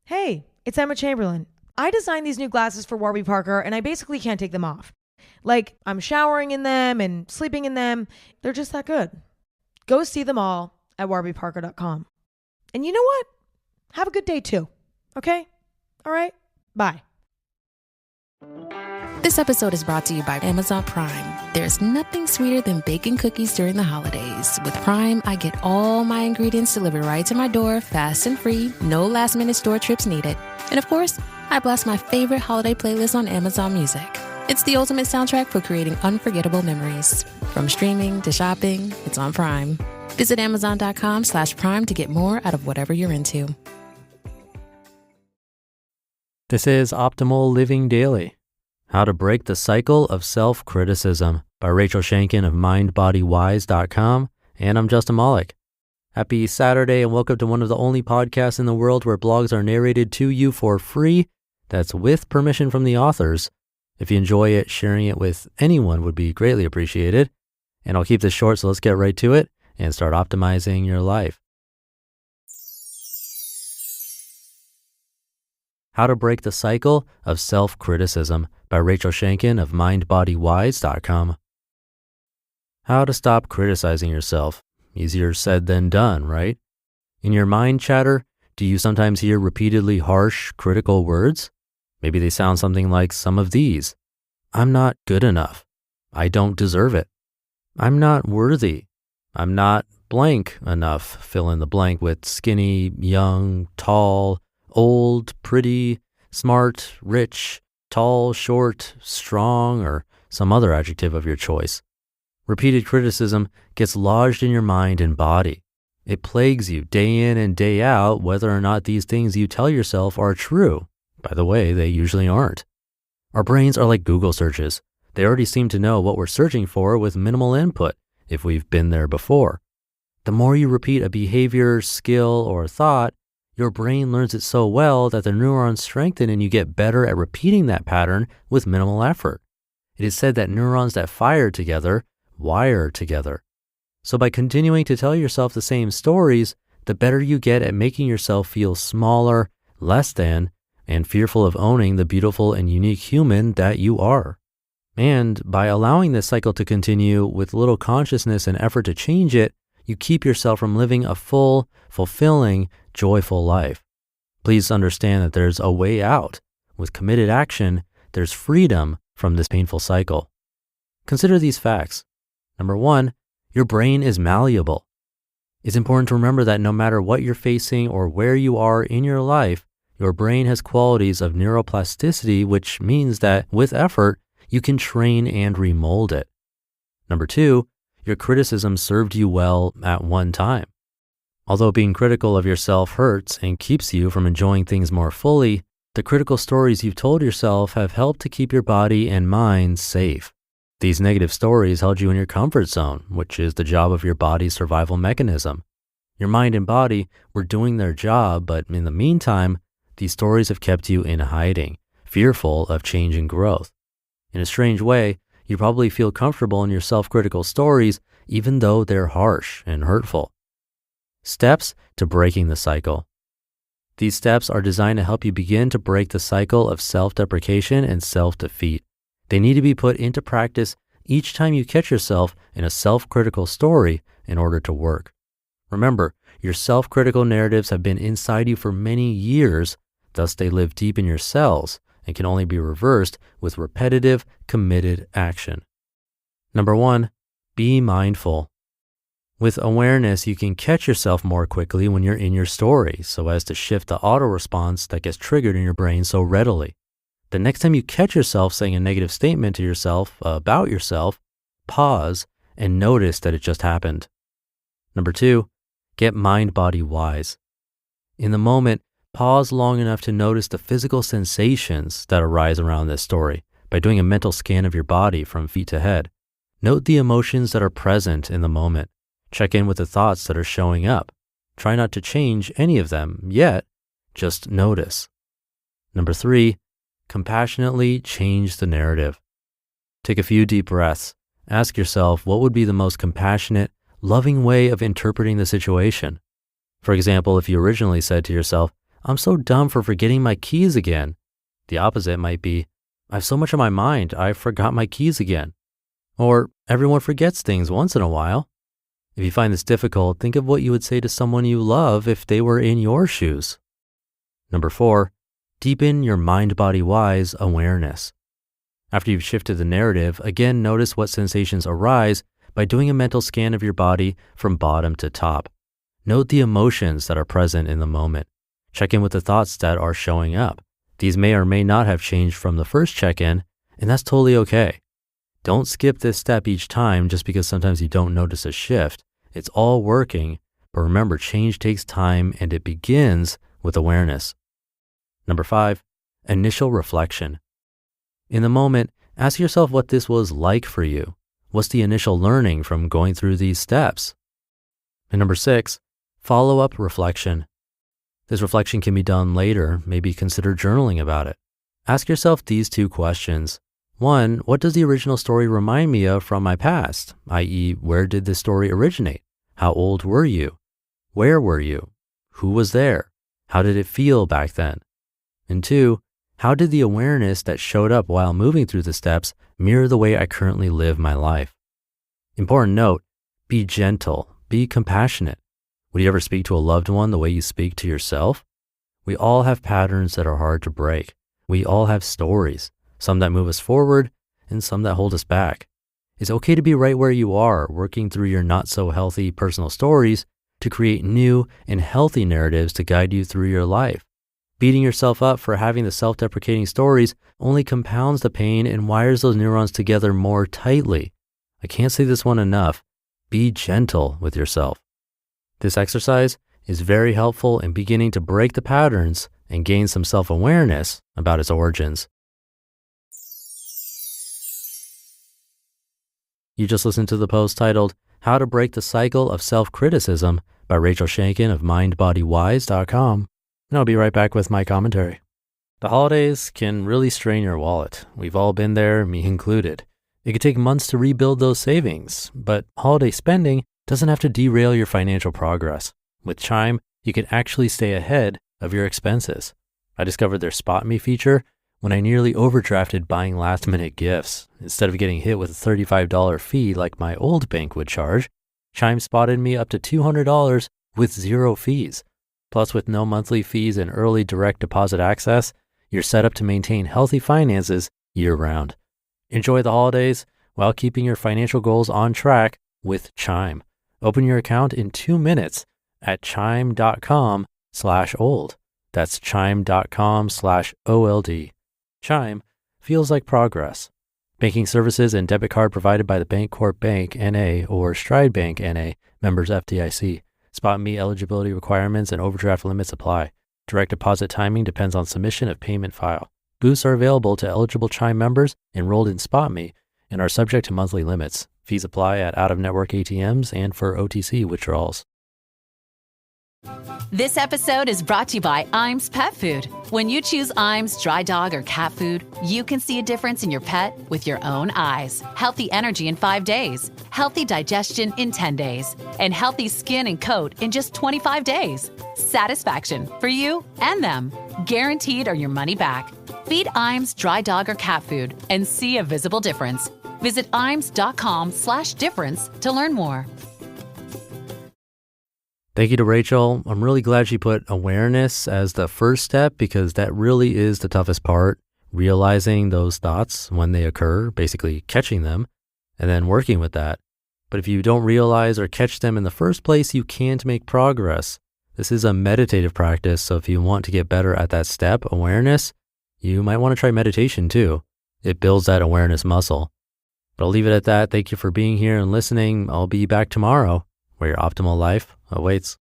Hey, it's Emma Chamberlain. I designed these new glasses for Warby Parker and I basically can't take them off. Like, I'm showering in them and sleeping in them. They're just that good. Go see them all at warbyparker.com. And you know what? Have a good day too. Okay? All right? Bye. This episode is brought to you by Amazon Prime. There's nothing sweeter than baking cookies during the holidays. With Prime, I get all my ingredients delivered right to my door, fast and free, no last-minute store trips needed. And of course, I blast my favorite holiday playlist on Amazon Music. It's the ultimate soundtrack for creating unforgettable memories. From streaming to shopping, it's on Prime. Visit Amazon.com/Prime to get more out of whatever you're into. This is Optimal Living Daily. How to Break the Cycle of Self-Criticism by Rachel Shanken of MindBodyWise.com. And I'm Justin Malik. Happy Saturday and welcome to one of the only podcasts in the world where blogs are narrated to you for free. That's with permission from the authors. If you enjoy it, sharing it with anyone would be greatly appreciated. And I'll keep this short, so let's get right to it and start optimizing your life. How to Break the Cycle of Self-Criticism by Rachel Shanken of MindBodyWise.com. How to stop criticizing yourself. Easier said than done, right? In your mind chatter, do you sometimes hear repeatedly harsh, critical words? Maybe they sound something like some of these. I'm not good enough. I don't deserve it. I'm not worthy. I'm not blank enough. Fill in the blank with skinny, young, tall, old, pretty, smart, rich, tall, short, strong, or some other adjective of your choice. Repeated criticism gets lodged in your mind and body. It plagues you day in and day out whether or not these things you tell yourself are true. By the way, they usually aren't. Our brains are like Google searches. They already seem to know what we're searching for with minimal input if we've been there before. The more you repeat a behavior, skill, or thought, your brain learns it so well that the neurons strengthen and you get better at repeating that pattern with minimal effort. It is said that neurons that fire together wire together. So by continuing to tell yourself the same stories, the better you get at making yourself feel smaller, less than, and fearful of owning the beautiful and unique human that you are. And by allowing this cycle to continue with little consciousness and effort to change it, you keep yourself from living a full, fulfilling, joyful life. Please understand that there's a way out. With committed action, there's freedom from this painful cycle. Consider these facts. Number one, your brain is malleable. It's important to remember that no matter what you're facing or where you are in your life, your brain has qualities of neuroplasticity, which means that with effort, you can train and remold it. Number two, your criticism served you well at one time. Although being critical of yourself hurts and keeps you from enjoying things more fully, the critical stories you've told yourself have helped to keep your body and mind safe. These negative stories held you in your comfort zone, which is the job of your body's survival mechanism. Your mind and body were doing their job, but in the meantime, these stories have kept you in hiding, fearful of change and growth. In a strange way, you probably feel comfortable in your self-critical stories, even though they're harsh and hurtful. Steps to breaking the cycle. These steps are designed to help you begin to break the cycle of self-deprecation and self-defeat. They need to be put into practice each time you catch yourself in a self-critical story in order to work. Remember, your self-critical narratives have been inside you for many years, thus they live deep in your cells and can only be reversed with repetitive, committed action. Number one, be mindful. With awareness, you can catch yourself more quickly when you're in your story so as to shift the auto response that gets triggered in your brain so readily. The next time you catch yourself saying a negative statement to yourself about yourself, pause and notice that it just happened. Number two, get MindBodyWise. In the moment, pause long enough to notice the physical sensations that arise around this story by doing a mental scan of your body from feet to head. Note the emotions that are present in the moment. Check in with the thoughts that are showing up. Try not to change any of them yet, just notice. Number three, compassionately change the narrative. Take a few deep breaths. Ask yourself what would be the most compassionate, loving way of interpreting the situation. For example, if you originally said to yourself, I'm so dumb for forgetting my keys again. The opposite might be, I have so much on my mind, I forgot my keys again. Or everyone forgets things once in a while. If you find this difficult, think of what you would say to someone you love if they were in your shoes. Number 4, deepen your MindBodyWise awareness. After you've shifted the narrative, again notice what sensations arise by doing a mental scan of your body from bottom to top. Note the emotions that are present in the moment. Check in with the thoughts that are showing up. These may or may not have changed from the first check-in, and that's totally okay. Don't skip this step each time just because sometimes you don't notice a shift. It's all working, but remember, change takes time and it begins with awareness. Number 5, initial reflection. In the moment, ask yourself what this was like for you. What's the initial learning from going through these steps? And number 6, follow-up reflection. This reflection can be done later. Maybe consider journaling about it. Ask yourself these 2 questions. 1, what does the original story remind me of from my past? I.e., where did this story originate? How old were you? Where were you? Who was there? How did it feel back then? And 2, how did the awareness that showed up while moving through the steps mirror the way I currently live my life? Important note, be gentle, be compassionate. Would you ever speak to a loved one the way you speak to yourself? We all have patterns that are hard to break. We all have stories, some that move us forward and some that hold us back. It's okay to be right where you are, working through your not so healthy personal stories to create new and healthy narratives to guide you through your life. Beating yourself up for having the self-deprecating stories only compounds the pain and wires those neurons together more tightly. I can't say this one enough. Be gentle with yourself. This exercise is very helpful in beginning to break the patterns and gain some self-awareness about its origins. You just listened to the post titled, How to Break the Cycle of Self-Criticism by Rachel Shanken of MindBodyWise.com. And I'll be right back with my commentary. The holidays can really strain your wallet. We've all been there, me included. It could take months to rebuild those savings, but holiday spending doesn't have to derail your financial progress. With Chime, you can actually stay ahead of your expenses. I discovered their Spot Me feature when I nearly overdrafted buying last-minute gifts. Instead of getting hit with a $35 fee like my old bank would charge, Chime spotted me up to $200 with 0 fees. Plus, with no monthly fees and early direct deposit access, you're set up to maintain healthy finances year-round. Enjoy the holidays while keeping your financial goals on track with Chime. Open your account in 2 minutes at chime.com/old. That's chime.com/OLD. Chime feels like progress. Banking services and debit card provided by the Bancorp Bank N.A. or Stride Bank N.A., members FDIC. Spot Me eligibility requirements and overdraft limits apply. Direct deposit timing depends on submission of payment file. Boosts are available to eligible Chime members enrolled in Spot Me and are subject to monthly limits. Fees apply at out-of-network ATMs and for OTC withdrawals. This episode is brought to you by Iams Pet Food. When you choose Iams dry dog or cat food, you can see a difference in your pet with your own eyes. Healthy energy in 5 days, healthy digestion in 10 days, and healthy skin and coat in just 25 days. Satisfaction for you and them. Guaranteed or your money back. Feed Iams dry dog or cat food and see a visible difference. Visit iams.com/difference to learn more. Thank you to Rachel. I'm really glad she put awareness as the first step because that really is the toughest part, realizing those thoughts when they occur, basically catching them, and then working with that. But if you don't realize or catch them in the first place, you can't make progress. This is a meditative practice, so if you want to get better at that step, awareness, you might want to try meditation too. It builds that awareness muscle. But I'll leave it at that. Thank you for being here and listening. I'll be back tomorrow where your optimal life awaits.